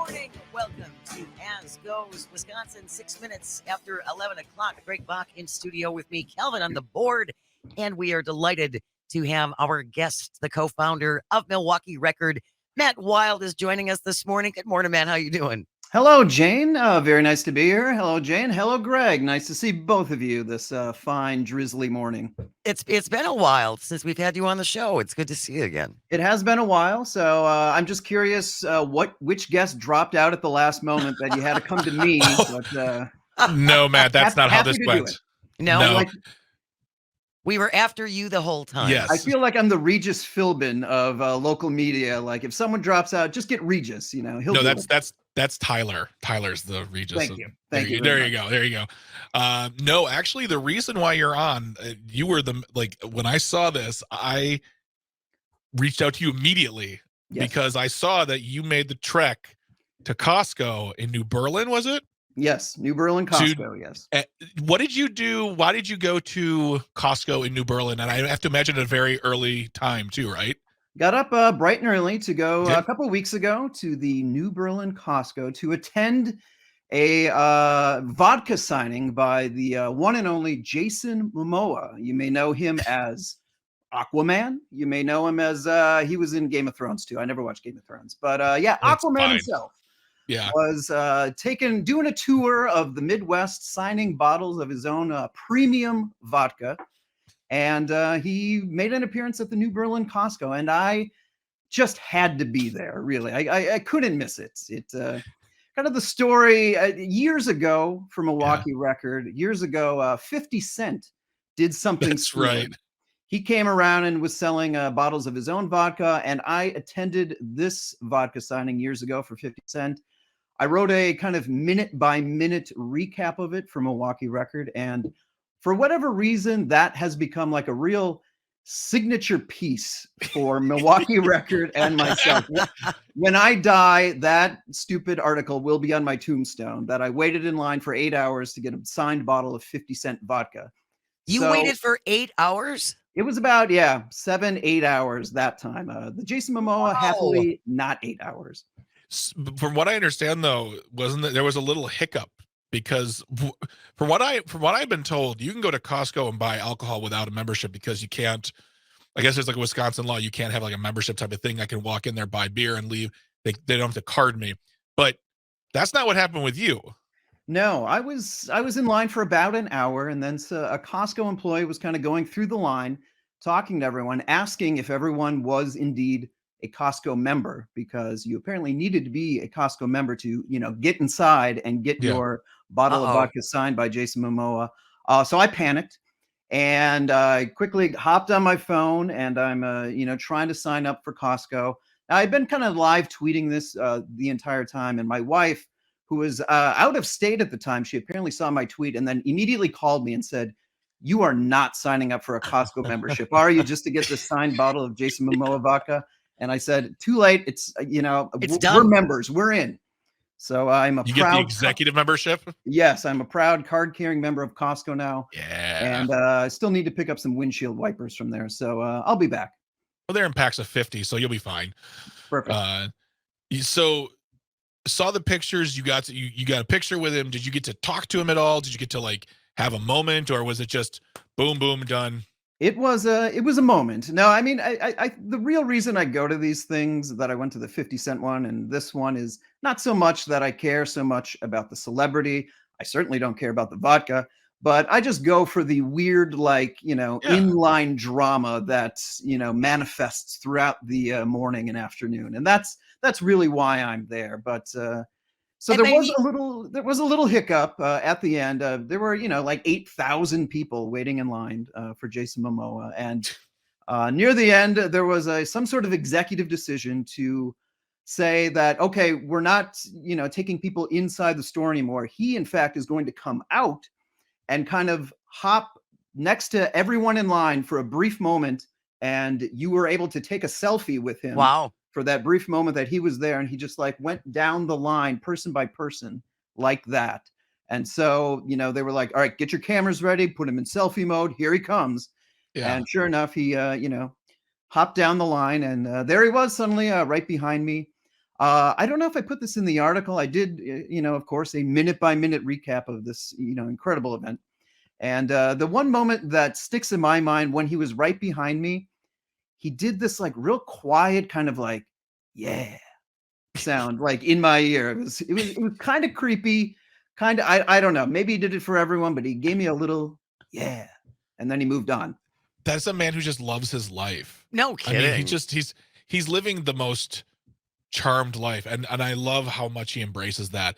morning. Welcome to As Goes Wisconsin. 6 minutes after 11 o'clock. Greg Bach in studio with me, Calvin on the board. And we are delighted to have our guest, the co-founder of Milwaukee Record, Matt Wild, is joining us this morning. Good morning, Matt. How you doing? Hello, Jane. Very nice to be here. Hello, Jane. Hello, Greg. Nice to see both of you this fine, drizzly morning. It's been a while since we've had you on the show. It's good to see you again. It has been a while, so I'm just curious which guest dropped out at the last moment that you had to come to me. But, no, Matt, that's not how this went. No. We were after you the whole time. Yes. I feel like I'm the Regis Philbin of local media. Like if someone drops out, just get Regis. You know, that's Tyler. Tyler's the Regis. Thank you. Thank you. There you go. No, actually, the reason why you're on, you were when I saw this, I reached out to you immediately because I saw that you made the trek to Costco in New Berlin. Was it? Yes, New Berlin Costco, yes. What did you do? Why did you go to Costco in New Berlin? And I have to imagine at a very early time too, right? Got up bright and early to go a couple of weeks ago to the New Berlin Costco to attend a vodka signing by the one and only Jason Momoa. You may know him as Aquaman. You may know him as he was in Game of Thrones too. I never watched Game of Thrones, but Aquaman himself. Yeah, was doing a tour of the Midwest, signing bottles of his own premium vodka, and he made an appearance at the New Berlin Costco, and I just had to be there. Really, I couldn't miss it. It kind of the story years ago for Milwaukee Record. Years ago, 50 Cent did something. That's right. He came around and was selling bottles of his own vodka, and I attended this vodka signing years ago for 50 Cent. I wrote a kind of minute-by-minute recap of it for Milwaukee Record, and for whatever reason, that has become like a real signature piece for Milwaukee Record and myself. When I die, that stupid article will be on my tombstone, that I waited in line for 8 hours to get a signed bottle of 50 Cent vodka. You waited for 8 hours? It was about, 7-8 hours that time. The Jason Mamoa, happily not 8 hours. From what I understand, though, there was a little hiccup because from what I've been told, you can go to Costco and buy alcohol without a membership because you can't. I guess there's like a Wisconsin law. You can't have like a membership type of thing. I can walk in there, buy beer, and leave. They don't have to card me. But that's not what happened with you. No, I was in line for about an hour, and then a Costco employee was kind of going through the line, talking to everyone, asking if everyone was indeed a Costco member, because you apparently needed to be a Costco member to, get inside and get your bottle of vodka signed by Jason Momoa. So I panicked and I quickly hopped on my phone, and I'm, trying to sign up for Costco. Now, I'd been kind of live tweeting this the entire time, and my wife, who was out of state at the time, she apparently saw my tweet and then immediately called me and said, "You are not signing up for a Costco membership, are you, just to get this signed bottle of Jason Momoa vodka?" And I said, "Too late. It's done. We're members. We're in." So I'm You get the executive membership? Yes, I'm a proud card-carrying member of Costco now. Yeah. And I still need to pick up some windshield wipers from there. So I'll be back. Well, they're in packs of 50, so you'll be fine. Perfect. So saw the pictures. You got a picture with him. Did you get to talk to him at all? Did you get to have a moment, or was it just boom, boom, done? It was a moment. No, I mean, I the real reason I go to these things, that I went to the 50 Cent one and this one, is not so much that I care so much about the celebrity. I certainly don't care about the vodka, but I just go for the weird, inline drama that, manifests throughout the morning and afternoon. And that's really why I'm there. But so there was a little hiccup at the end. There were, 8,000 people waiting in line for Jason Momoa. And near the end, there was some sort of executive decision to say that, okay, we're not, taking people inside the store anymore. He, in fact, is going to come out and kind of hop next to everyone in line for a brief moment. And you were able to take a selfie with him. Wow. For that brief moment that he was there, and he just went down the line person by person like that. And so, they were like, "All right, get your cameras ready, put him in selfie mode. Here he comes." Yeah. And sure enough, he, hopped down the line, and there he was suddenly right behind me. I don't know if I put this in the article. I did, of course, a minute by minute recap of this, incredible event. And the one moment that sticks in my mind when he was right behind me, he did this like real quiet kind of like, yeah, sound like in my ear. It was kind of creepy. Kind of, I don't know. Maybe he did it for everyone, but he gave me a little, yeah. And then he moved on. That's a man who just loves his life. No I mean, kidding. he's living the most charmed life, and I love how much he embraces that.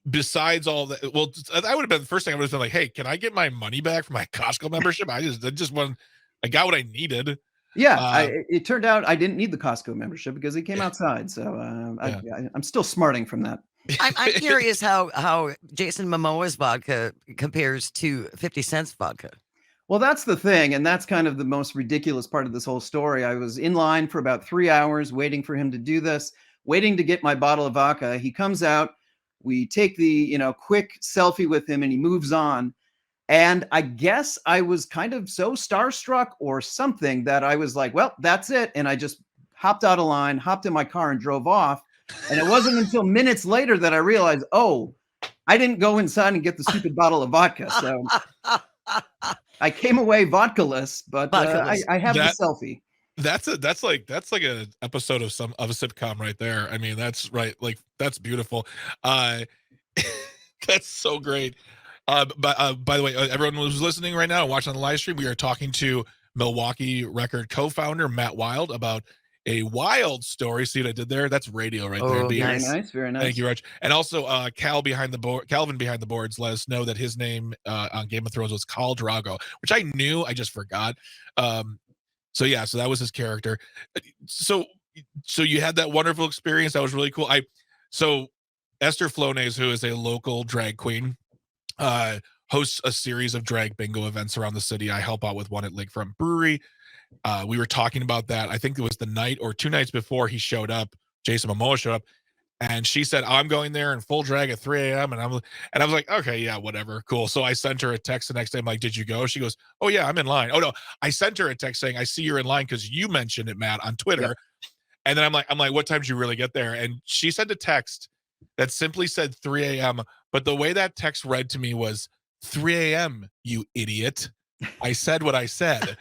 Besides all that, well, I would have been the first thing I would have been like, hey, can I get my money back for my Costco membership? I just want, I got what I needed. Yeah, Uh, it turned out I didn't need the Costco membership because he came outside. So yeah. I'm still smarting from that. I'm curious how Jason Momoa's vodka compares to 50 Cent's vodka. Well, that's the thing, and that's kind of the most ridiculous part of this whole story. I was in line for about 3 hours waiting for him to do this, waiting to get my bottle of vodka. He comes out, we take the, quick selfie with him, and he moves on. And I guess I was kind of so starstruck or something that I was like, well, that's it. And I just hopped out of line, hopped in my car, and drove off. And it wasn't until minutes later that I realized, oh, I didn't go inside and get the stupid bottle of vodka. So I came away vodka-less, but Vodka-less. I have the That selfie. that's like a episode of a sitcom right there. I mean, that's right. Like, that's beautiful. Uh, that's so great. But by the way, everyone who's listening right now and watching on the live stream, we are talking to Milwaukee Record co-founder Matt Wild about a wild story. See what I did there? That's radio right there. Oh, Very nice. nice, very nice. Thank you, Rich. And also, Calvin behind the boards, let us know that his name on Game of Thrones was Khal Drogo, which I knew, I just forgot. So yeah, so that was his character. So you had that wonderful experience. That was really cool. So Esther Flonez, who is a local drag queen, hosts a series of drag bingo events around the city. I help out with one at Lakefront Brewery. We were talking about that. I think it was the night or 2 nights before he showed up. Jason Momoa showed up, and she said, I'm going there in full drag at 3 a.m. And I was like, okay, yeah, whatever, cool. So I sent her a text the next day. I'm like, did you go? She goes, oh yeah, I'm in line. Oh no, I sent her a text saying, I see you're in line because you mentioned it, Matt, on Twitter. Yep. And then I'm like, what time did you really get there? And she sent a text that simply said 3 a.m. But the way that text read to me was 3 a.m., you idiot. I said what I said.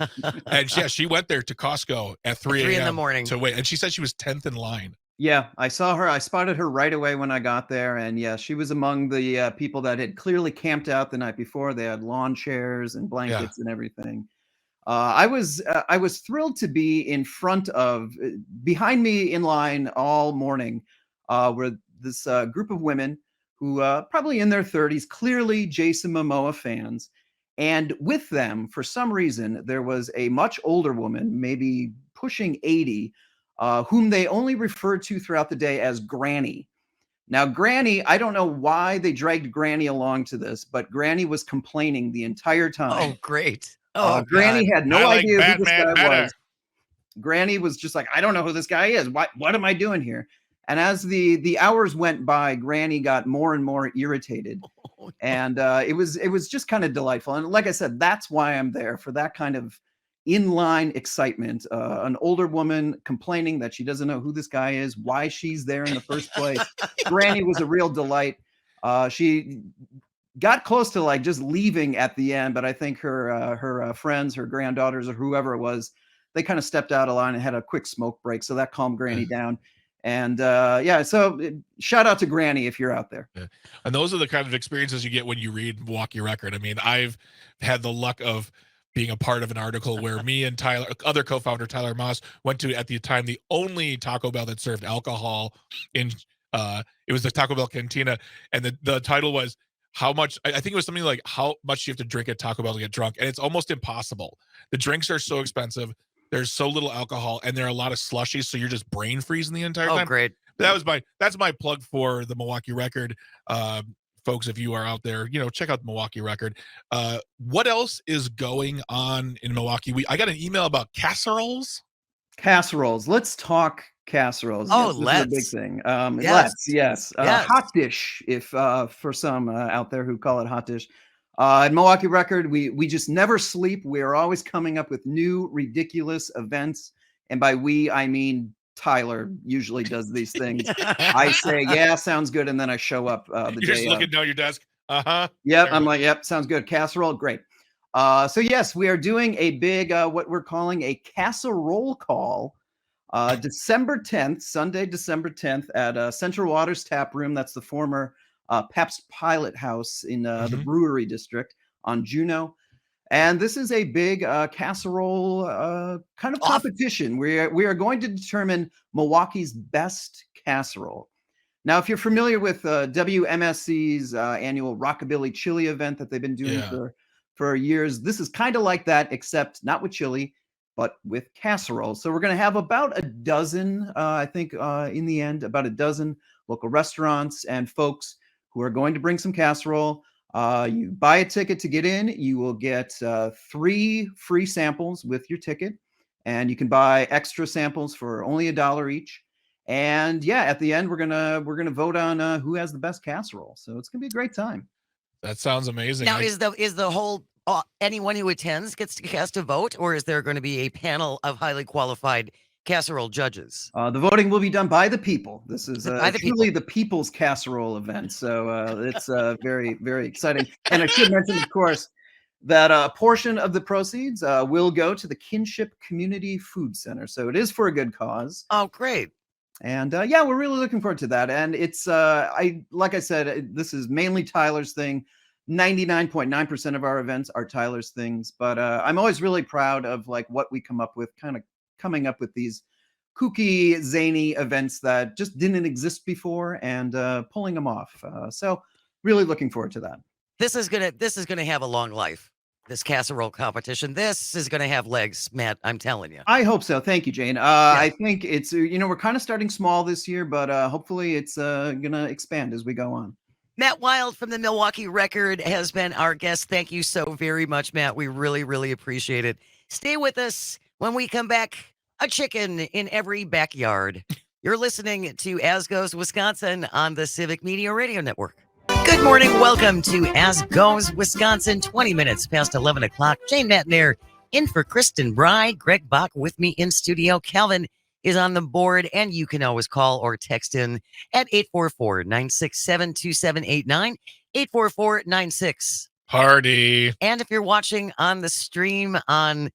And yeah, she went there to Costco at 3 3 in the a.m. morning. to wait. And she said she was 10th in line. Yeah, I saw her. I spotted her right away when I got there, and yeah, she was among the people that had clearly camped out the night before. They had lawn chairs and blankets and everything. I was thrilled to be in front of, behind me in line all morning, were this group of women who probably in their 30s, clearly Jason Momoa fans, and with them, for some reason, there was a much older woman, maybe pushing 80. Whom they only referred to throughout the day as Granny. Now, Granny, I don't know why they dragged Granny along to this, but Granny was complaining the entire time. Oh, great. Oh, Granny God. had no I like idea who this Batman guy better. was. Granny was just like, I don't know who this guy is. What am I doing here? And as the hours went by, Granny got more and more irritated. Oh, And it was just kind of delightful. And like I said, that's why I'm there, for that kind of inline excitement. An older woman complaining that she doesn't know who this guy is, why she's there in the first place. Granny was a real delight. She got close to like just leaving at the end, but I think her friends, her granddaughters, or whoever it was, they kind of stepped out of line and had a quick smoke break, so that calmed Granny down. And yeah, so shout out to Granny if you're out there. Yeah. And those are the kind of experiences you get when you read Milwaukee Record. I mean, I've had the luck of being a part of an article where me and Tyler, other co-founder Tyler Moss, went to, at the time, the only Taco Bell that served alcohol in it was the Taco Bell Cantina, and the title was how much, I think it was something like how much you have to drink at Taco Bell to get drunk, and it's almost impossible. The drinks are so expensive, there's so little alcohol, and there are a lot of slushies, so you're just brain freezing the entire time. great. But that's my plug for the Milwaukee Record. Folks, if you are out there, check out the Milwaukee Record. What else is going on in Milwaukee? I got an email about casseroles. Casseroles. Let's talk casseroles. Oh, yes, this is a let's. big thing. Yes. Let's, yes. Yes. Hot dish, if for some out there who call it hot dish. At Milwaukee Record, we just never sleep. We are always coming up with new ridiculous events, and by we I mean Tyler usually does these things. I say, yeah, sounds good, and then I show up the You're just day looking of. down your desk. Uh-huh. Yep, There I'm we like, yep, sounds good. Casserole, great. So yes, we are doing a big, what we're calling a casserole call, December 10th, Sunday, December 10th at Central Waters Tap Room. That's the former Pabst Pilot House in the Mhm. Brewery District on Juneau. And this is a big casserole kind of Off. competition. We are going to determine Milwaukee's best casserole. Now, if you're familiar with WMSC's annual Rockabilly Chili event that they've been doing Yeah. for years, this is kind of like that, except not with chili, but with casserole. So we're going to have about a dozen, I think, in the end, about a dozen local restaurants and folks who are going to bring some casserole. You buy a ticket to get in. You will get 3 free samples with your ticket, and you can buy extra samples for only $1 each. And yeah, at the end, we're gonna vote on who has the best casserole. So it's gonna be a great time. That sounds amazing. Now, is the whole anyone who attends gets to cast a vote, or is there going to be a panel of highly qualified casserole judges? The voting will be done by the people. This is By the truly people. the people's casserole event. So it's very, very exciting. And I should mention, of course, that a portion of the proceeds will go to the Kinship Community Food Center. So it is for a good cause. Oh, great. And yeah, we're really looking forward to that. And it's like I said, this is mainly Tyler's thing. 99.9% of our events are Tyler's things, but I'm always really proud of like what we come up with, kind of coming up with these kooky, zany events that just didn't exist before and pulling them off. So really looking forward to that. This is gonna have a long life. This casserole competition. This is gonna have legs, Matt. I'm telling you. I hope so. Thank you, Jane. I think it's, we're kind of starting small this year, but hopefully it's going to expand as we go on. Matt Wild from the Milwaukee Record has been our guest. Thank you so very much, Matt. We really, really appreciate it. Stay with us when we come back. A chicken in every backyard. You're listening to As Goes Wisconsin on the Civic Media Radio Network. Good morning. Welcome to As Goes Wisconsin. 20 minutes past 11 o'clock. Jane Matnair in for Kristen Bry. Greg Bach with me in studio. Calvin is on the board, and you can always call or text in at 844-967-2789, 844-96. Party. And if you're watching on the stream on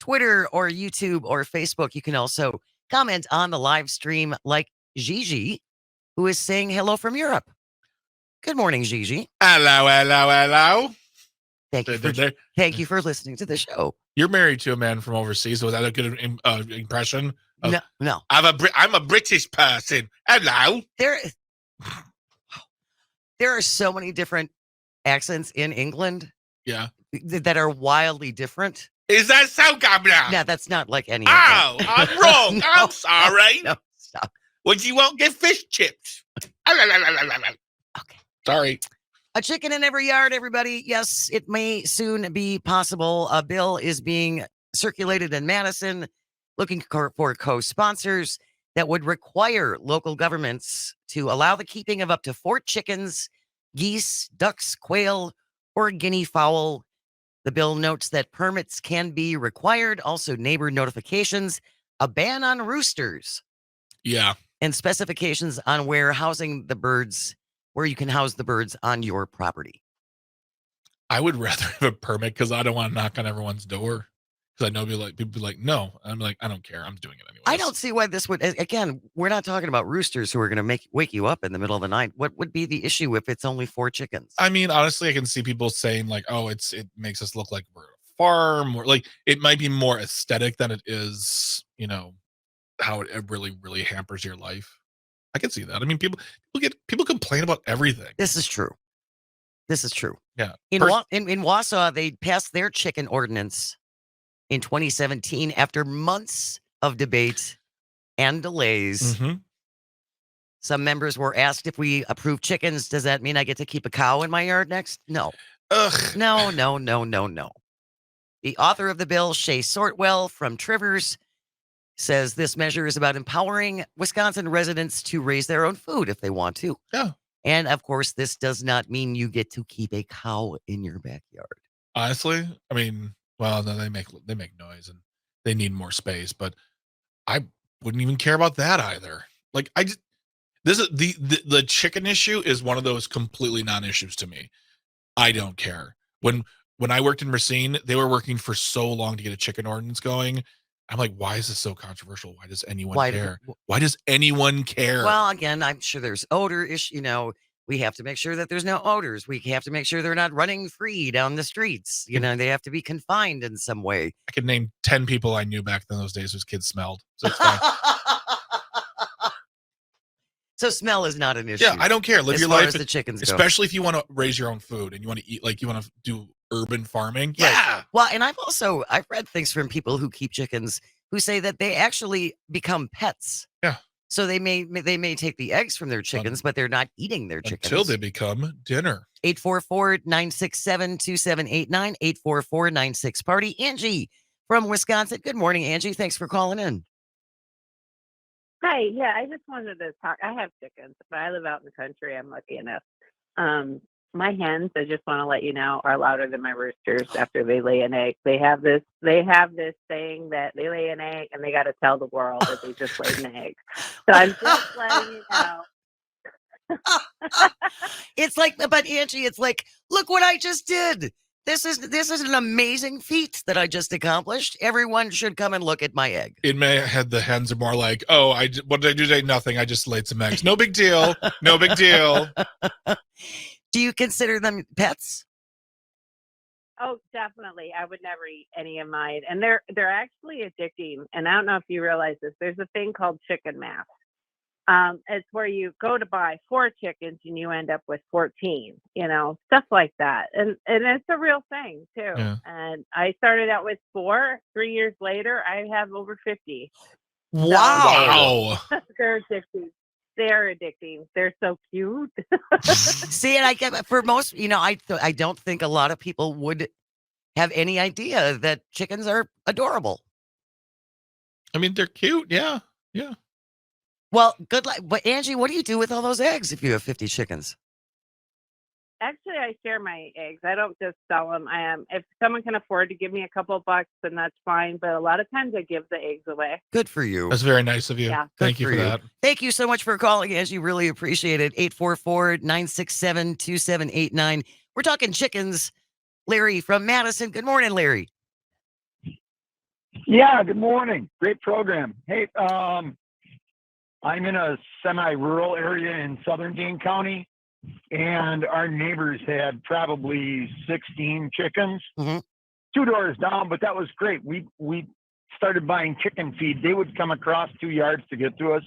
Twitter or YouTube or Facebook, you can also comment on the live stream like Gigi, who is saying hello from Europe. Good morning, Gigi. Hello, hello, hello. Thank you for listening to the show. You're married to a man from overseas. Was that a good impression? No. I'm a British person. Hello. There are so many different accents in England. Yeah. That are wildly different. Is that so, Governor? No, that's not like any. Oh, I'm wrong. No, I'm sorry. No, stop. Would you won't get fish chips? Okay. Sorry. A chicken in every yard, everybody. Yes, it may soon be possible. A bill is being circulated in Madison looking for co-sponsors that would require local governments to allow the keeping of up to 4 chickens, geese, ducks, quail, or guinea fowl. The bill notes that permits can be required, also neighbor notifications, a ban on roosters. Yeah. And specifications on where you can house the birds on your property. I would rather have a permit because I don't want to knock on everyone's door. Because I know people be like, no. I'm like, I don't care. I'm doing it anyway. I don't see why this would, again, we're not talking about roosters who are going to wake you up in the middle of the night. What would be the issue if it's only 4 chickens? I mean, honestly, I can see people saying like, oh, it makes us look like we're a farm, or like it might be more aesthetic than it is, how it really, really hampers your life. I can see that. I mean, people complain about everything. This is true. Yeah. In Wausau, they passed their chicken ordinance in 2017 after months of debate and delays. Mm-hmm. Some members were asked if we approve chickens, does that mean I get to keep a cow in my yard next? No. Ugh. No. The author of the bill, Shay Sortwell from Trivers, says this measure is about empowering Wisconsin residents to raise their own food if they want to. Yeah. And of course, this does not mean you get to keep a cow in your backyard. Honestly, I mean, well, no, they make noise and they need more space, but wouldn't even care about that either. Like this is the chicken issue is one of those completely non-issues to me. I don't care. When I worked in Racine, they were working for so long to get a chicken ordinance going. I'm like, why is this so controversial? Why does anyone care? Why does anyone care? Well, again, I'm sure there's odor issue. We have to make sure that there's no odors. We have to make sure they're not running free down the streets. They have to be confined in some way. I could name 10 people I knew back in those days whose kids smelled. So it's fine. So smell is not an issue. Yeah, I don't care. Live as your far life, as the chickens go. especially if you want to raise your own food and you want to eat, like you want to do urban farming. Right. Yeah. Well, and I've read things from people who keep chickens who say that they actually become pets. Yeah. So they may take the eggs from their chickens, but they're not eating their chickens. Until they become dinner. 844-967-2789, 844-96-PARTY. Angie from Wisconsin. Good morning, Angie. Thanks for calling in. Hi, yeah, I just wanted to talk. I have chickens, but I live out in the country. I'm lucky enough. My hens, I just want to let you know, are louder than my roosters after they lay an egg. They have this thing that they lay an egg and they got to tell the world that they just laid an egg. So I'm just letting you know. It's like, but Angie, it's like, look what I just did. This is an amazing feat that I just accomplished. Everyone should come and look at my egg. In my head, the hens are more like, oh, what did I do today? Nothing. I just laid some eggs. No big deal. No big deal. Do you consider them pets? Oh, definitely. I would never eat any of mine. And they're actually addicting. And I don't know if you realize this. There's a thing called chicken math. It's where you go to buy 4 chickens and you end up with 14, stuff like that. And it's a real thing too. Yeah. And I started out with 4. 3 years later, I have over 50. Wow. They're addicting. They're addicting. They're so cute. See, and I get for most, I don't think a lot of people would have any idea that chickens are adorable. I mean, they're cute. Yeah. Yeah. Well, good luck. But Angie, what do you do with all those eggs if you have 50 chickens? Actually, I share my eggs. I don't just sell them. If someone can afford to give me a couple of bucks, then that's fine. But a lot of times I give the eggs away. Good for you. That's very nice of you. Yeah. Thank you for that. Thank you so much for calling, Angie. Really appreciate it. 844-967-2789. We're talking chickens. Larry from Madison. Good morning, Larry. Yeah, good morning. Great program. Hey, I'm in a semi-rural area in southern Dane County, and our neighbors had probably 16 chickens, 2 doors down, but that was great. We started buying chicken feed. They would come across 2 yards to get to us,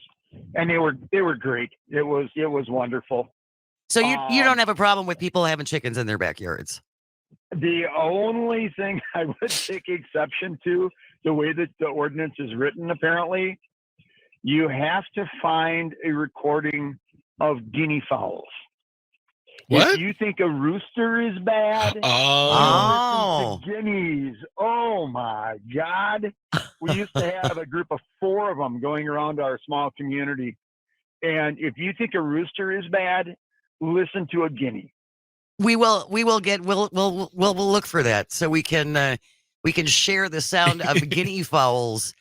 and they were great. It was wonderful. So you don't have a problem with people having chickens in their backyards? The only thing I would take exception to, the way that the ordinance is written, apparently, you have to find a recording of guinea fowls. What? If you think a rooster is bad, Oh. listen to guineas. Oh my God. We used to have a group of 4 of them going around our small community. And if you think a rooster is bad, listen to a guinea. We'll look for that so we can share the sound of guinea fowls.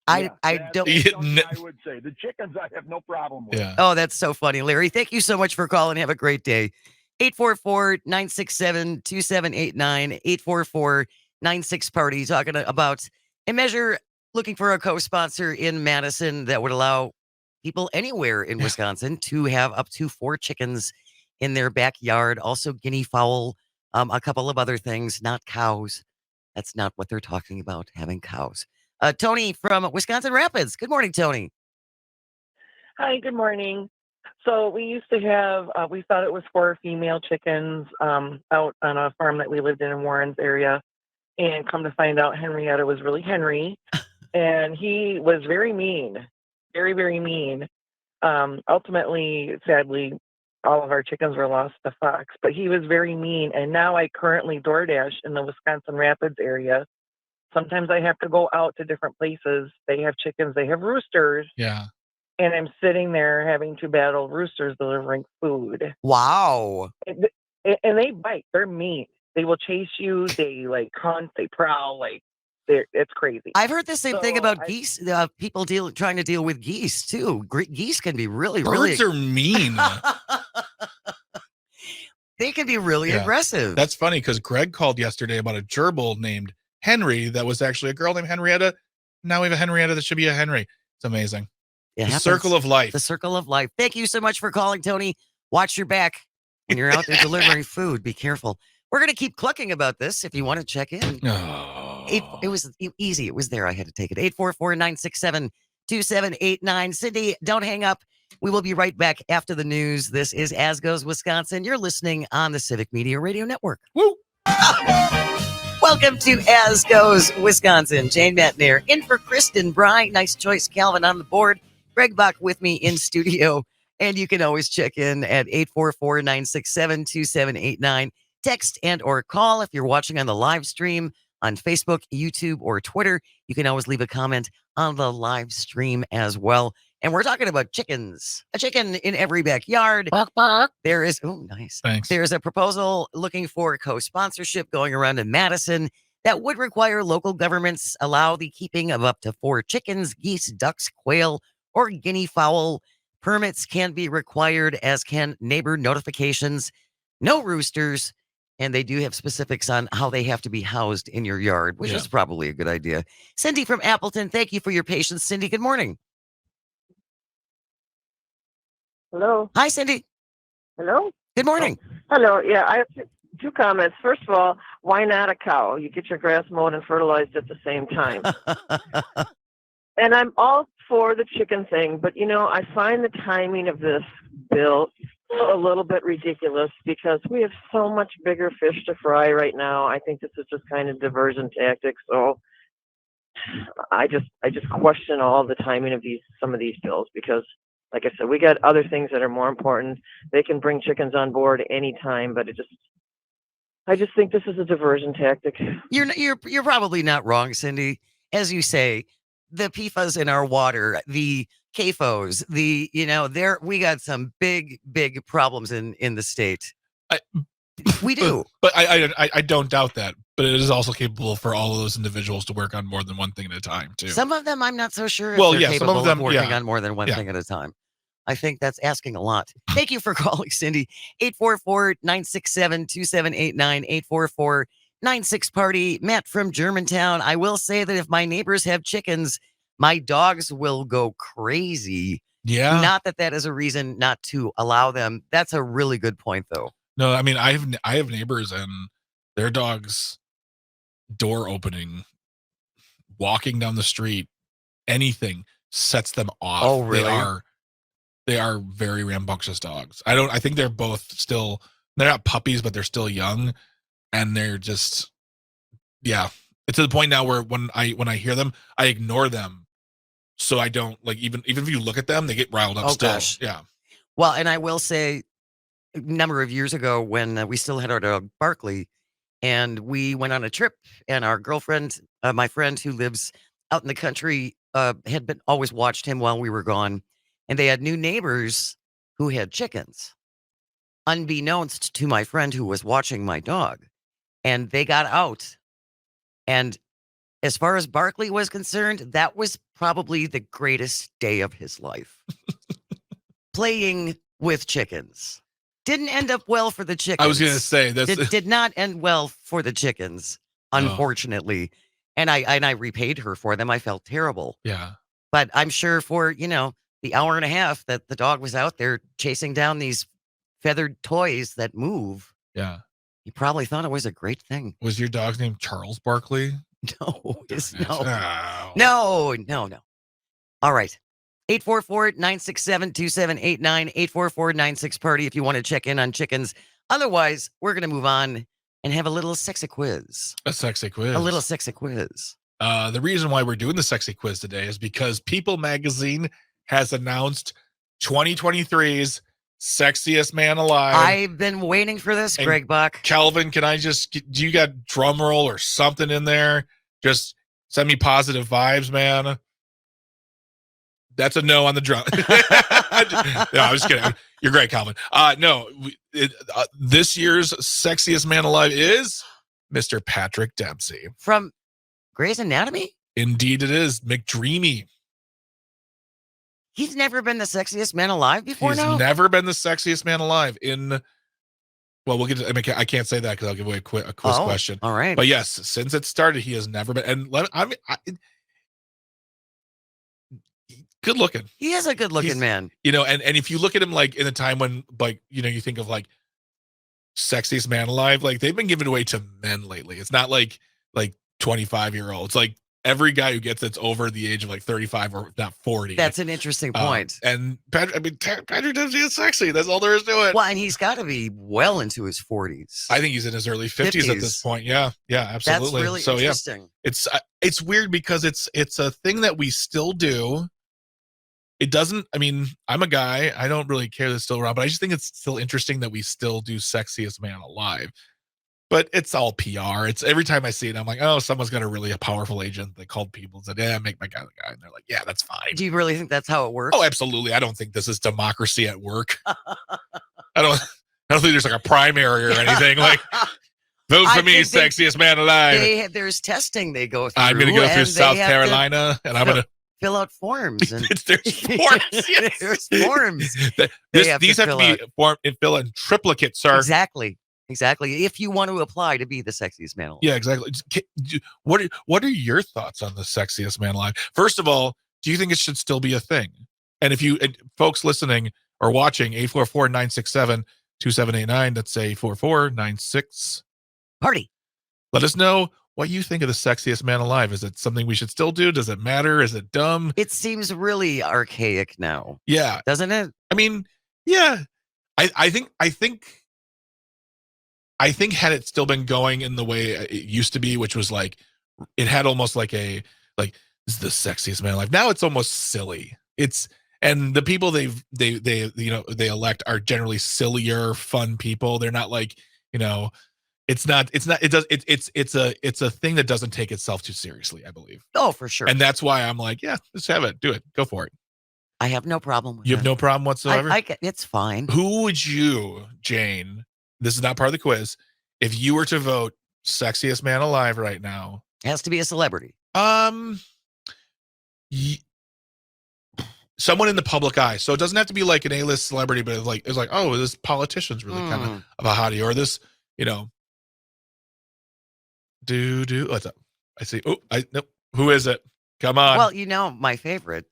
I don't. I would say the chickens I have no problem with. Yeah. Oh, that's so funny, Larry. Thank you so much for calling. Have a great day. 844-967-2789, 844-96-PARTY, talking about a measure looking for a co-sponsor in Madison that would allow people anywhere in Wisconsin to have up to 4 chickens in their backyard. Also guinea fowl, a couple of other things, not cows. That's not what they're talking about, having cows. Tony from Wisconsin Rapids. Good morning, Tony. Hi, good morning. So we used to have, we thought it was 4 female chickens out on a farm that we lived in Warren's area. And come to find out, Henrietta was really Henry. And he was very mean, very, very mean. Ultimately, sadly, all of our chickens were lost to fox. But he was very mean. And now I currently DoorDash in the Wisconsin Rapids area. Sometimes I have to go out to different places. They have chickens. They have roosters. Yeah. And I'm sitting there having to battle roosters delivering food. Wow. And they bite. They're mean. They will chase you. They hunt. They prowl. it's crazy. I've heard the same thing So about geese. People trying to deal with geese too. Geese can be really, Birds really. are mean. They can be really Yeah. aggressive. That's funny because Greg called yesterday about a gerbil named Henry that was actually a girl named Henrietta. Now we have a Henrietta that should be a Henry. It's amazing. It The happens. circle of life. The circle of life. Thank you so much for calling, Tony. Watch your back when you're out there delivering food. Be careful. We're going to keep clucking about this if you want to check in. Oh. It was easy. It was there. I had to take it. 844-967-2789. Cindy, don't hang up. We will be right back after the news. This is As Goes Wisconsin. You're listening on the Civic Media Radio Network. Woo! Welcome to As Goes Wisconsin. Jane Matnier in for Kristen Bry. Nice choice, Calvin on the board. Greg Bach with me in studio. And you can always check in at 844-967-2789. Text and or call if you're watching on the live stream on Facebook, YouTube, or Twitter. You can always leave a comment on the live stream as well. And we're talking about chickens. A chicken in every backyard. Bok, bok. There is, oh, nice. Thanks. There's a proposal looking for co-sponsorship going around in Madison that would require local governments allow the keeping of up to 4 chickens, geese, ducks, quail, or guinea fowl. Permits can be required, as can neighbor notifications. No roosters. And they do have specifics on how they have to be housed in your yard, which is probably a good idea. Cindy from Appleton, thank you for your patience. Cindy, good morning. Hello. Hi, Cindy. Hello. Good morning. Hello. Yeah, I have two comments. First of all, why not a cow? You get your grass mowed and fertilized at the same time. And I'm all for the chicken thing, but I find the timing of this bill a little bit ridiculous because we have so much bigger fish to fry right now. I think this is just kind of diversion tactics. So I just question all the timing of some of these bills because, like I said, we got other things that are more important. They can bring chickens on board anytime, but I just think this is a diversion tactic. You're probably not wrong, Cindy. As you say, the PFAS in our water, the CAFOs, we got some big problems in the state. We do. But I don't doubt that. But it is also capable for all of those individuals to work on more than one thing at a time, too. Some of them, I'm not so sure if Well, they're yeah, capable some of them, working on more than one thing at a time. I think that's asking a lot. Thank you for calling, Cindy. 844-967-2789, 844-96-PARTY. Matt from Germantown. I will say that if my neighbors have chickens, my dogs will go crazy. Yeah. Not that is a reason not to allow them. That's a really good point, though. No, I mean, I have neighbors and their dogs door opening, walking down the street, anything sets them off. Oh, really? They are very rambunctious dogs. I think they're both still, they're not puppies, but they're still young. And they're just, it's to the point now where when I hear them, I ignore them. So I don't even if you look at them, they get riled up still. Gosh. Yeah. Well, and I will say a number of years ago when we still had our dog Barkley and we went on a trip and our girlfriend, my friend who lives out in the country, had been always watched him while we were gone. And they had new neighbors who had chickens, unbeknownst to my friend who was watching my dog. And they got out. And as far as Barkley was concerned, that was probably the greatest day of his life. Playing with chickens. Didn't end up well for the chickens. I was going to say that did not end well for the chickens, unfortunately. And I repaid her for them. I felt terrible. Yeah. But I'm sure for, the hour and a half that the dog was out there chasing down these feathered toys that move. Yeah. He probably thought it was a great thing. Was your dog's name Charles Barkley? No. Oh. No. All right. 844-967-2789, 844-96-PARTY if you want to check in on chickens. Otherwise, we're going to move on and have a little sexy quiz. A sexy quiz. A little sexy quiz. The reason why we're doing the sexy quiz today is because People Magazine has announced 2023's Sexiest Man Alive. I've been waiting for this, And Greg Bach. Calvin, do you got drum roll or something in there? Just send me positive vibes, man. That's a no on the drum. No, I'm just kidding. You're great, Calvin. This year's Sexiest Man Alive is Mr. Patrick Dempsey. From Grey's Anatomy? Indeed, it is McDreamy. He's never been the sexiest man alive before He's now? never been the sexiest man alive in. Well, we'll get to, I mean, I can't say that because I'll give away a quiz question. All right. But yes, since it started, he has never been. And good looking. He is a good looking man. You know, and if you look at him like in a time when, like, you know, you think of like sexiest man alive, like they've been given away to men lately. It's not like 25-year-olds. Like every guy who gets it's over the age of like 35 or not 40. That's an interesting point. And Patrick, I mean, Patrick Dempsey is sexy. That's all there is to it. Well, and he's got to be well into his 40s. I think he's in his early 50s at this point. Yeah, absolutely. That's really interesting. Yeah, it's weird because it's a thing that we still do. It doesn't. I mean, I'm a guy. I don't really care that it's still around, but I just think it's still interesting that we still do Sexiest Man Alive. But it's all PR. It's every time I see it, I'm like, oh, someone's got a powerful agent that called people and said, yeah, make my guy the guy. And they're like, yeah, that's fine. Do you really think that's how it works? Oh, absolutely. I don't think this is democracy at work. I don't think there's like a primary or anything. Like, vote for me, sexiest man alive. There's testing they go through. I'm going to go through South Carolina and I'm going to fill out forms. And there's forms. Yes. There's forms. These have to be fill in triplicate, sir. Exactly. If you want to apply to be the sexiest man alive. Yeah, exactly. What are your thoughts on the sexiest man alive? First of all, do you think it should still be a thing? And if you folks listening or watching, 844-967-2789, that's 844-96 party. Let us know what you think of the sexiest man alive. Is it something we should still do? Does it matter? Is it dumb? It seems really archaic now. Yeah. Doesn't it? I mean, yeah. I think had it still been going in the way it used to be, which was like, it had almost like this is the sexiest man alive. Now it's almost silly. And the people they elect are generally sillier, fun people. They're not like, it's a thing that doesn't take itself too seriously, I believe. Oh, for sure. And that's why I'm like, yeah, let's have it. Do it. Go for it. I have no problem with You have no problem whatsoever? It's fine. Who would you, Jane, this is not part of the quiz, if you were to vote sexiest man alive right now? It has to be a celebrity. Someone in the public eye. So it doesn't have to be like an A-list celebrity, but it's like, oh, this politician's really kind of a hottie, or this, what's up? I see. Oh, nope. Who is it? Come on. Well, my favorite,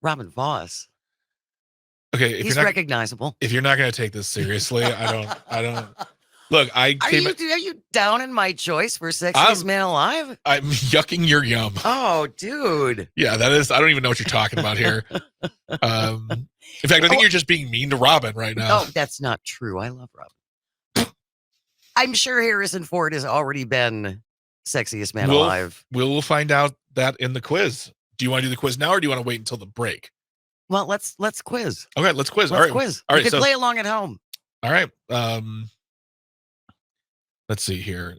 Robin Voss. Okay, he's recognizable. If you're not going to take this seriously, I don't. Look, are you down in my choice for sexiest man alive? I'm yucking your yum. Oh, dude. Yeah, that is. I don't even know what you're talking about here. In fact, I think you're just being mean to Robin right now. Oh, that's not true. I love Robin. I'm sure Harrison Ford has already been sexiest man alive. We'll find out that in the quiz. Do you want to do the quiz now, or do you want to wait until the break? Well, let's quiz. Okay, let's quiz. All right. Quiz. You can play along at home. All right. Let's see here.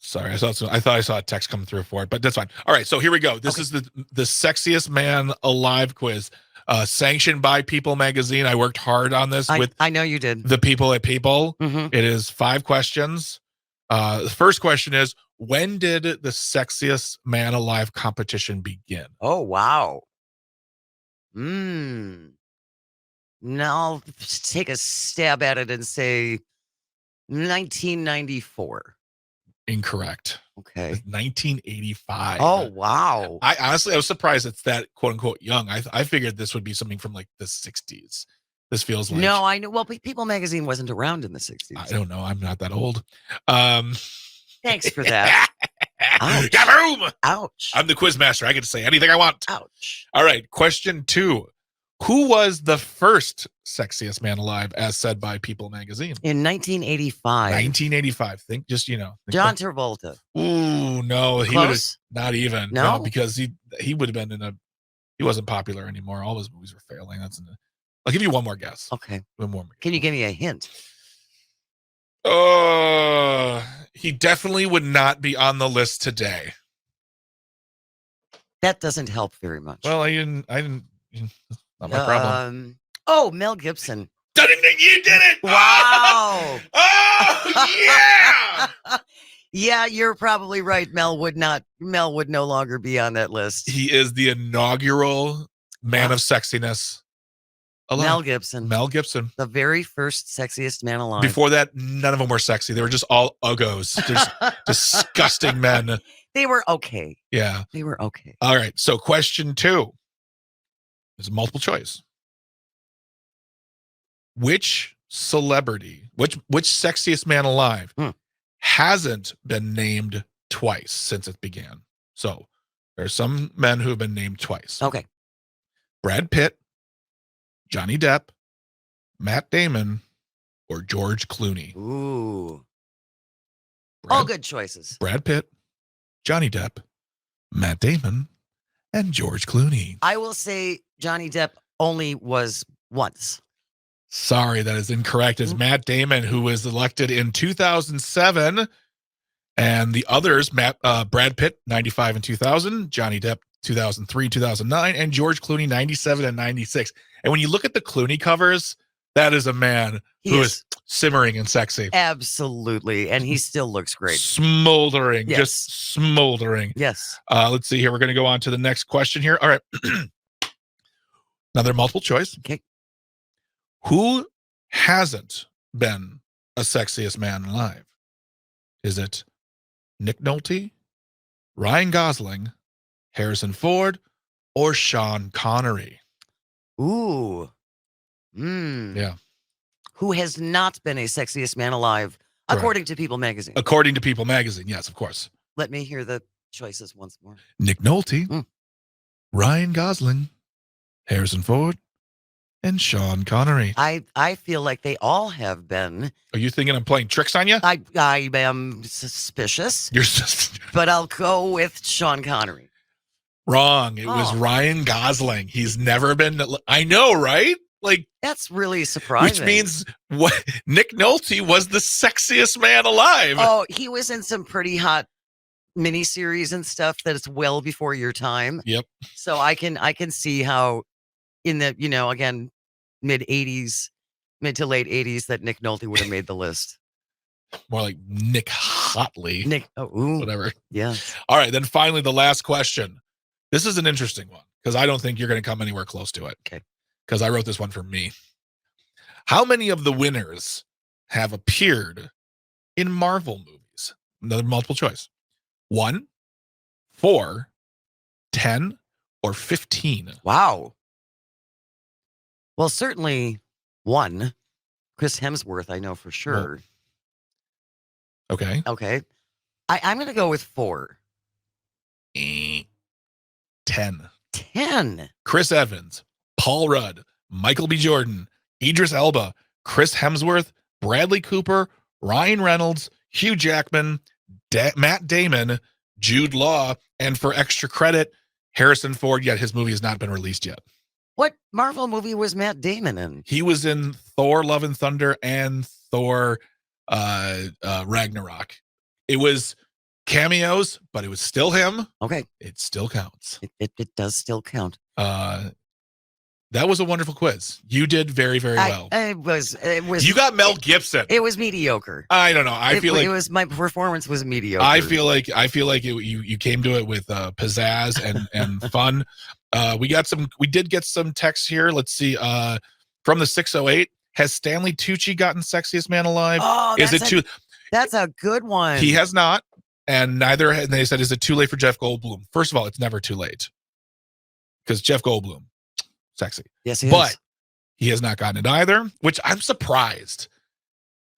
Sorry, I thought I saw a text come through for it, but that's fine. All right, so here we go. This is the sexiest man alive quiz, sanctioned by People Magazine. I worked hard on this. I know you did. The people at People. Mm-hmm. It is 5 questions. The first question is, when did the sexiest man alive competition begin? Oh, wow. Now I'll take a stab at it and say 1994. Incorrect. Okay. 1985. Oh, wow. I was surprised it's that quote unquote young. I figured this would be something from like the 60s. This feels like. No, I know. Well, People Magazine wasn't around in the 60s. I don't know. I'm not that old. Thanks for that. Ouch. Kaboom! Ouch. I'm the quiz master. I get to say anything I want. Ouch. All right. Question 2. Who was the first sexiest man alive, as said by People Magazine? In 1985. 1985. Think just, John Travolta. Ooh, no. He would have not even. No, because he would have been he wasn't popular anymore. All his movies were failing. I'll give you one more guess. Okay. One more. Can you give me a hint? He definitely would not be on the list today. That doesn't help very much. Well, I didn't. Not my problem. Mel Gibson. You did it! Wow. Oh, yeah! Yeah, you're probably right. Mel would no longer be on that list. He is the inaugural man Wow. of sexiness alive. Mel Gibson, Mel Gibson. the very first sexiest man alive. Before that, none of them were sexy. They were just all uggos. Just disgusting men. They were okay. Yeah. They were okay. All right. So question 2 is a multiple choice. Which celebrity, which sexiest man alive hasn't been named twice since it began? So there are some men who have been named twice. Okay. Brad Pitt, Johnny Depp, Matt Damon, or George Clooney. Ooh. All good choices. Brad Pitt, Johnny Depp, Matt Damon, and George Clooney. I will say Johnny Depp only was once. Sorry, that is incorrect. It's Matt Damon, who was elected in 2007. And the others, Brad Pitt, 95 and 2000, Johnny Depp, 2003, 2009, and George Clooney, 97 and 96. And when you look at the Clooney covers, that is a man who is simmering and sexy. Absolutely. And he still looks great. Smoldering, Yes. just smoldering. Yes. Let's see here. We're going to go on to the next question here. All right. Another multiple choice. Okay. Who hasn't been a sexiest man alive? Is it Nick Nolte, Ryan Gosling, Harrison Ford, or Sean Connery? Ooh. Yeah. Who has not been a sexiest man alive, according to People magazine? According to People magazine, yes, of course. Let me hear the choices once more. Nick Nolte, Ryan Gosling, Harrison Ford, and Sean Connery. I feel like they all have been. Are you thinking I'm playing tricks on you? I am suspicious, You're just but I'll go with Sean Connery. wrong. It was Ryan Gosling. He's never been. I know, right? Like, that's really surprising. Which means what Nick Nolte was the sexiest man alive. Oh, he was in some pretty hot miniseries and stuff that is well before your time. Yep. So I can see how in the, again, mid to late 80s that Nick Nolte would have made the list. More like Nick Hotley. Whatever. Yeah. All right. Then finally, the last question. This is an interesting one because I don't think you're going to come anywhere close to it. Okay. Because I wrote this one for me. How many of the winners have appeared in Marvel movies? Another multiple choice. 1, 4, 10, or 15? Wow. Well, certainly 1. Chris Hemsworth, I know for sure. Okay. Okay. I'm going to go with 4. 10. 10. Chris Evans, Paul Rudd, Michael B. Jordan, Idris Elba, Chris Hemsworth, Bradley Cooper, Ryan Reynolds, Hugh Jackman, Matt Damon, Jude Law, and for extra credit, Harrison Ford, yet his movie has not been released yet. What Marvel movie was Matt Damon in? He was in Thor Love and Thunder and Thor Ragnarok. It was cameos, but it was still him. Okay. It still counts. It does still count. That was a wonderful quiz. You did very, very well. It was. You got Mel Gibson. It was mediocre. I don't know. I feel like my performance was mediocre. I feel like you came to it with pizzazz and fun. We did get some texts here. Let's see. From the 608, has Stanley Tucci gotten sexiest man alive? Oh, that's a good one. He has not, and neither. And they said, is it too late for Jeff Goldblum? First of all, it's never too late because Jeff Goldblum, sexy. Yes, he but is. He has not gotten it either, which I'm surprised.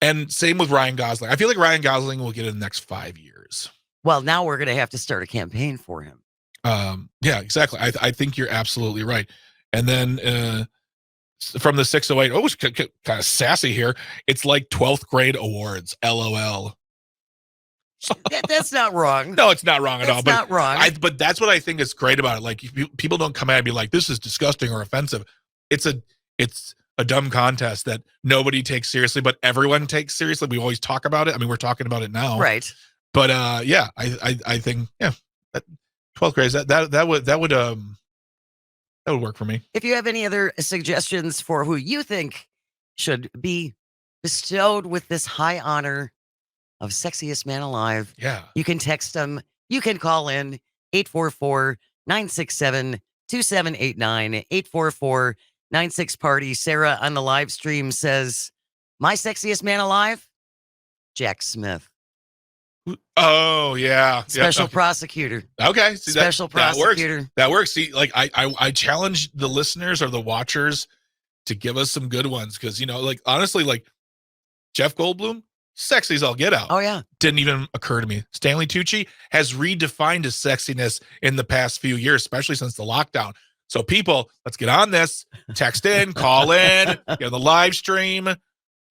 And same with Ryan Gosling. I feel like Ryan Gosling will get it in the next 5 years. Well, now we're going to have to start a campaign for him. Yeah, exactly. I think you're absolutely right. And then from the 608, it's kind of sassy here. It's like 12th grade awards. LOL. That's not wrong. No, it's not wrong at all. But not wrong. But that's what I think is great about it. Like, people don't come at and be like, this is disgusting or offensive. It's a dumb contest that nobody takes seriously, but everyone takes seriously. We always talk about it. I mean, we're talking about it now. Right. But yeah, I think, yeah, 12th grade, that would work for me. If you have any other suggestions for who you think should be bestowed with this high honor of Sexiest Man Alive. Yeah. You can text them. You can call in 844-967-2789, 844-96-party. Sarah on the live stream says, my sexiest man alive, Jack Smith. Oh, yeah. Special Yep. prosecutor. Okay. See, Special prosecutor. That works. See, like I challenge the listeners or the watchers to give us some good ones. Cause like honestly, like Jeff Goldblum, sexy as all get out. Oh, yeah. Didn't even occur to me. Stanley Tucci has redefined his sexiness in the past few years, especially since the lockdown. So people, let's get on this. Text in, call in, get on the live stream.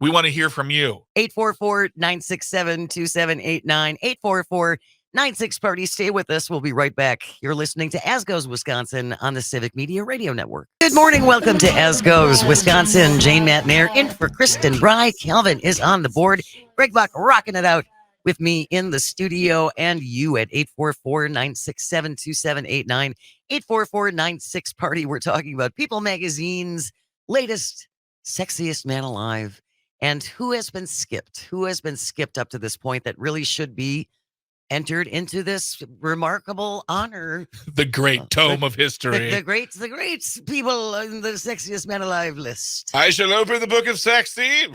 We want to hear from you. 844-967-2789, 844-96-party. Stay with us. We'll be right back. You're listening to As Goes Wisconsin on the Civic Media Radio Network. Good morning. Welcome to As Goes Wisconsin. Jane Matnair in for Kristen Bry. Calvin is on the board. Greg Bach rocking it out with me in the studio, and you at 844-967-2789, 844-96-party. We're talking about People Magazine's latest Sexiest Man Alive. And who has been skipped? Who has been skipped up to this point that really should be entered into this remarkable honor? The great tome of history. The great people in the Sexiest Man Alive list. I shall open the book of sexy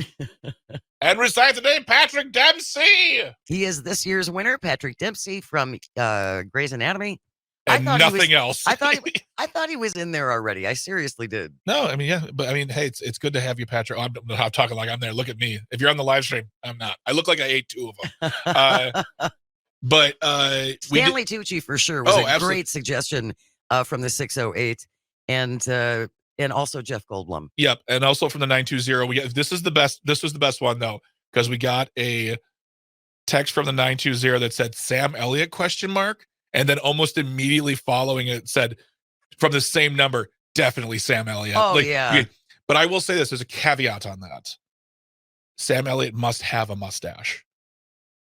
and recite the name Patrick Dempsey. He is this year's winner, Patrick Dempsey from Grey's Anatomy. And nothing else. I thought he was in there already. I seriously did. No, I mean, yeah, but I mean, hey, it's good to have you, Patrick. I'm talking like I'm there. Look at me. If you're on the live stream, I'm not. I look like I ate 2 of them. But Stanley Tucci for sure was a great suggestion from the 608, and also Jeff Goldblum. Yep, and also from the 920. This was the best one though, because we got a text from the 920 that said Sam Elliott ? And then almost immediately following it said from the same number, definitely Sam Elliott. Oh, yeah. But I will say this, there's a caveat on that. Sam Elliott must have a mustache.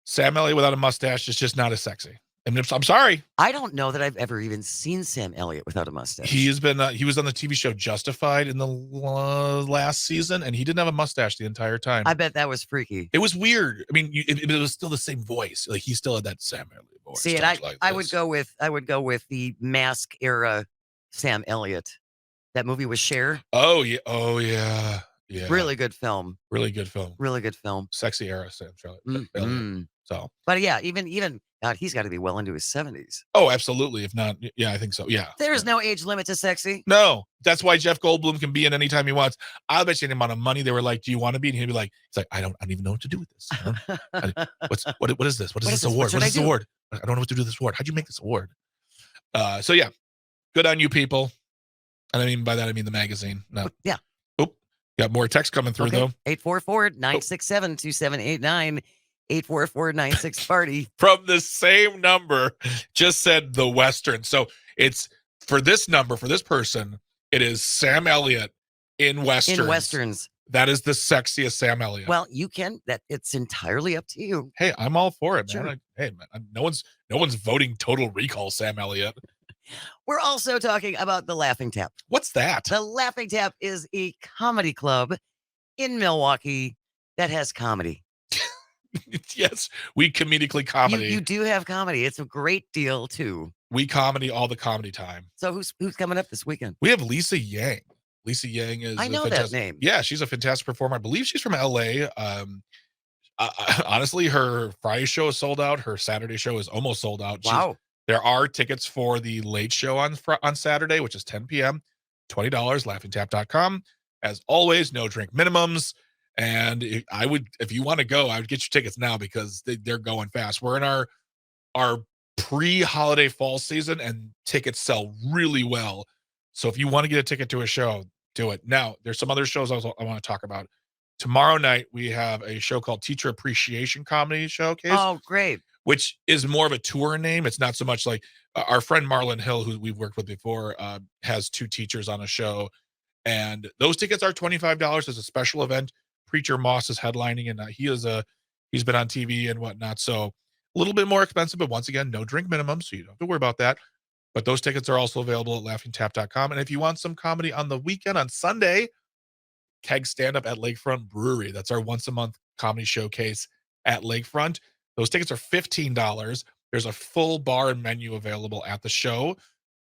Sam Elliott without a mustache is just not as sexy. And I'm sorry. I don't know that I've ever even seen Sam Elliott without a mustache. He was on the TV show Justified in the last season, and he didn't have a mustache the entire time. I bet that was freaky. It was weird. I mean, it was still the same voice. Like he still had that Sam Elliott voice. See, and I would go with the Mask era Sam Elliott. That movie was Cher. Oh yeah. Yeah. Really good film. Really good film. Sexy era Sam Elliott. Mm-hmm. So, but yeah, even God, he's got to be well into his 70s. Oh, absolutely. If not, yeah, I think so. Yeah. There's no age limit to sexy. No, that's why Jeff Goldblum can be in anytime he wants. I'll bet you the amount of money they were like, "Do you want to be?" And he'd be like, "It's like I don't even know what to do with this. What is this? What is this award? What is this award? I don't know what to do with this award. How'd you make this award?" So yeah, good on you people. And I mean by that I mean the magazine. No. Yeah. Oop. Got more text coming through though. 844-967-2789. 844-96-party. From the same number, just said the Western. So it's for this number, for this person, it is Sam Elliott in Westerns. In Westerns. That is the sexiest Sam Elliott. Well, you can. It's entirely up to you. Hey, I'm all for it, man. Sure. Hey, man, no one's voting Total Recall Sam Elliott. We're also talking about the Laughing Tap. What's that? The Laughing Tap is a comedy club in Milwaukee that has comedy. Yes, we comedically comedy. You do have comedy. It's a great deal too. We comedy all the comedy time. So who's coming up this weekend? We have Lisa Yang. Lisa Yang is I know that name. Yeah, she's a fantastic performer. I believe she's from LA. Honestly, her Friday show is sold out. Her Saturday show is almost sold out. Wow. There are tickets for the late show on Saturday, which is 10 p.m. $20, laughingtap.com. As always, no drink minimums. And if you want to go, I would get your tickets now because they're going fast. We're in our pre-holiday fall season and tickets sell really well. So if you want to get a ticket to a show, do it. Now, there's some other shows I want to talk about. Tomorrow night, we have a show called Teacher Appreciation Comedy Showcase. Oh, great. Which is more of a tour name. It's not so much like our friend Marlon Hill, who we've worked with before, has 2 teachers on a show. And those tickets are $25 as a special event. Preacher Moss is headlining, and he's been on TV and whatnot. So a little bit more expensive, but once again, no drink minimum, so you don't have to worry about that. But those tickets are also available at laughingtap.com. And if you want some comedy on the weekend, on Sunday, Keg Stand Up at Lakefront Brewery. That's our once a month comedy showcase at Lakefront. Those tickets are $15. There's a full bar and menu available at the show.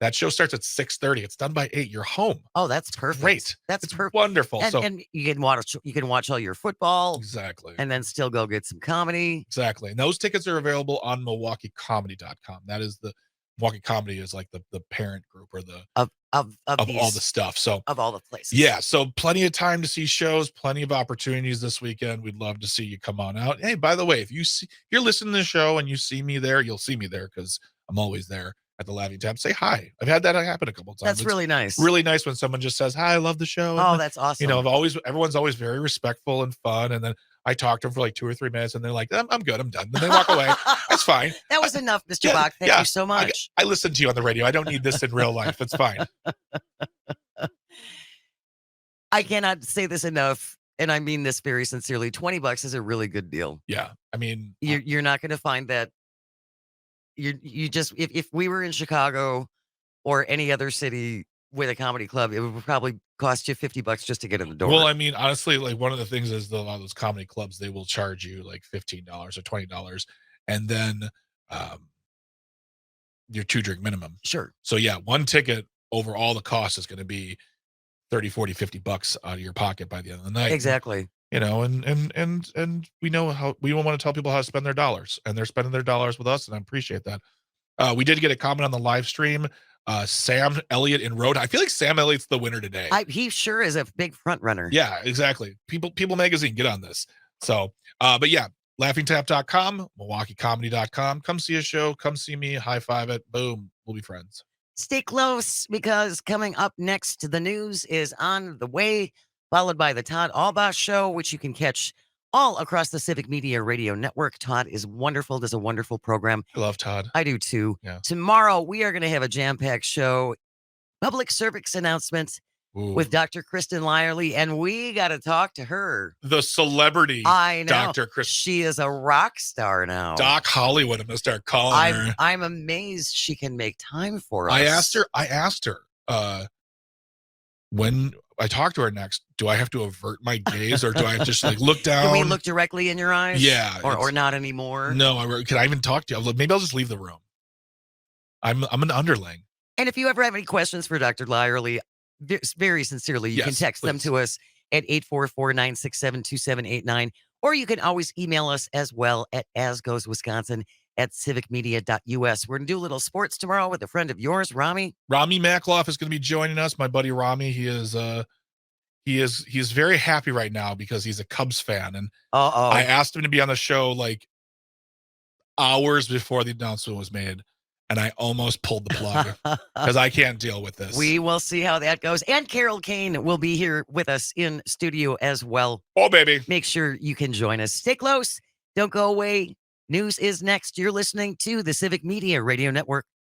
That show starts at 6:30. It's done by 8. You're home. Oh, that's perfect. Great. That's It's perfect. wonderful. And you can watch all your football. Exactly. And then still go get some comedy. Exactly. And those tickets are available on MilwaukeeComedy.com. That is the Milwaukee Comedy is like the parent group or the Of all the stuff. So of all the places. yeah, so plenty of time to see shows, plenty of opportunities this weekend. We'd love to see you come on out. Hey, by the way, if you're listening to the show and you see me there, you'll see me there because I'm always there at the Laughing Tap. Say hi. I've had that happen a couple of times. That's really nice. Really nice when someone just says, "Hi, I love the show." Oh, And, that's awesome. you know, everyone's always very respectful and fun. And then I talk to them for like 2 or 3 minutes and they're like, I'm good. I'm done. Then they walk away. That's fine. That was enough, Mr. Yeah, Bach. Thank yeah. you so much. I listen to you on the radio. I don't need this in real life. It's fine. I cannot say this enough, and I mean this very sincerely. $20 is a really good deal. Yeah. I mean, You're not going to find that. You just if we were in Chicago or any other city with a comedy club, it would probably cost you $50 just to get in the door. well, I mean, honestly, like one of the things is a lot of those comedy clubs, they will charge you like $15 or $20 and then your 2-drink minimum. Sure. So yeah, one ticket over all the costs is going to be 30, 40, $50 out of your pocket by the end of the night. Exactly. You know, and we know how we don't want to tell people how to spend their dollars, and they're spending their dollars with us, and I appreciate that. We did get a comment on the live stream. Sam Elliott in Rhode. I feel like Sam Elliott's the winner today. He sure is a big front runner. Yeah, exactly. People Magazine, get on this. So, but yeah, laughingtap.com, milwaukeecomedy.com. Come see a show. Come see me. High five it. Boom. We'll be friends. Stay close because coming up next, the news is on the way, followed by the Todd Albaugh Show, which you can catch all across the Civic Media Radio Network. Todd is wonderful, does a wonderful program. I love Todd. I do too. Yeah. Tomorrow, we are going to have a jam-packed show, public service announcements Ooh. with Dr. Kristen Lyerly, and we got to talk to her. The celebrity, I know. Dr. Kristen. She is a rock star now. Doc Hollywood. I'm going to start calling her. I'm amazed she can make time for us. I asked her, when I talk to her next, do I have to avert my gaze or do I just like look down? Can we look directly in your eyes? Yeah. Or not anymore? No, can I even talk to you? Maybe I'll just leave the room. I'm an underling. And if you ever have any questions for Dr. Lyerly, very sincerely, you can Yes, text them please. to us at 844-967-2789, or you can always email us as well at asgoeswisconsin@civicmedia.us. We're going to do a little sports tomorrow with a friend of yours, Rami. Rami Makloff is going to be joining us. My buddy Rami, he's very happy right now because he's a Cubs fan. And I asked him to be on the show like hours before the announcement was made. And I almost pulled the plug because I can't deal with this. We will see how that goes. And Carol Kane will be here with us in studio as well. Oh, baby. Make sure you can join us. Stay close. Don't go away. News is next. You're listening to the Civic Media Radio Network.